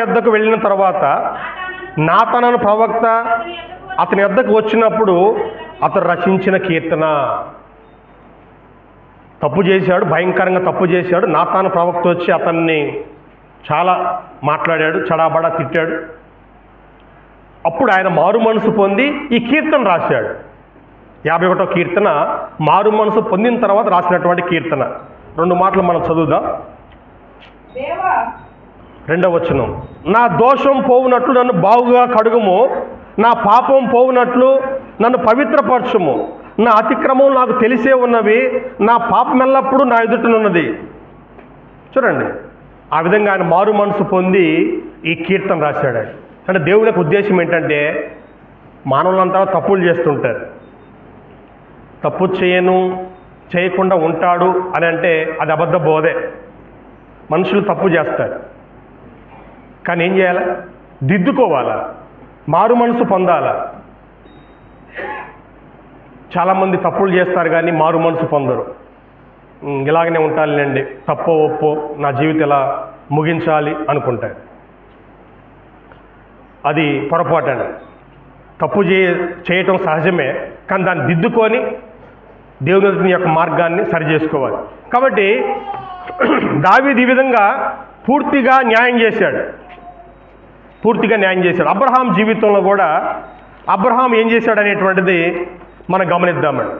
యొద్దకు వెళ్ళిన తర్వాత నాతాను ప్రవక్త అతని యొద్దకు వచ్చినప్పుడు అతను రచించిన కీర్తన. తప్పు చేశాడు, భయంకరంగా తప్పు చేశాడు. నాతాను ప్రవక్త వచ్చి అతన్ని చాలా మాట్లాడాడు, చడాబడా తిట్టాడు. అప్పుడు ఆయన మారు మనసు పొంది ఈ కీర్తన రాశాడు. 51వ కీర్తన మారు మనసు పొందిన తర్వాత రాసినటువంటి కీర్తన. 2 మాటలు మనం చదువుదాం. 2వ వచనం, నా దోషం పోవునట్లు నన్ను బాగుగా కడుగుము, నా పాపం పోవునట్లు నన్ను పవిత్రపరచుము. నా అతిక్రమం నాకు తెలిసే ఉన్నవి, నా పాపం ఎల్లప్పుడూ నా ఎదుటనున్నది. చూడండి, ఆ విధంగా ఆయన మారు మనసు పొంది ఈ కీర్తన రాశాడు. అంటే దేవుని యొక్క ఉద్దేశం ఏంటంటే, మానవులంతా తప్పులు చేస్తుంటారు. తప్పు చేయకుండా ఉంటాడు అని అంటే అది అబద్ధ బోధే. మనుషులు తప్పు చేస్తారు, కానీ ఏం చేయాలి? దిద్దుకోవాలా, మారు మనసు పొందాలా. చాలామంది తప్పులు చేస్తారు కానీ మారు మనసు పొందరు. ఇలాగనే ఉంటానులేండి, తప్పో ఒప్పో నా జీవితం ఇలా ముగించాలి అనుకుంటారు. అది పొరపాటండి. తప్పు చేయటం సహజమే, కానీ దాన్ని దిద్దుకొని దేవుని యొక్క మార్గాన్ని సరి చేసుకోవాలి. కాబట్టి దావీదు ఈ విధంగా పూర్తిగా న్యాయం చేశాడు. అబ్రహాం జీవితంలో కూడా అబ్రహాం ఏం చేశాడు అనేటువంటిది మనం గమనిద్దామండి.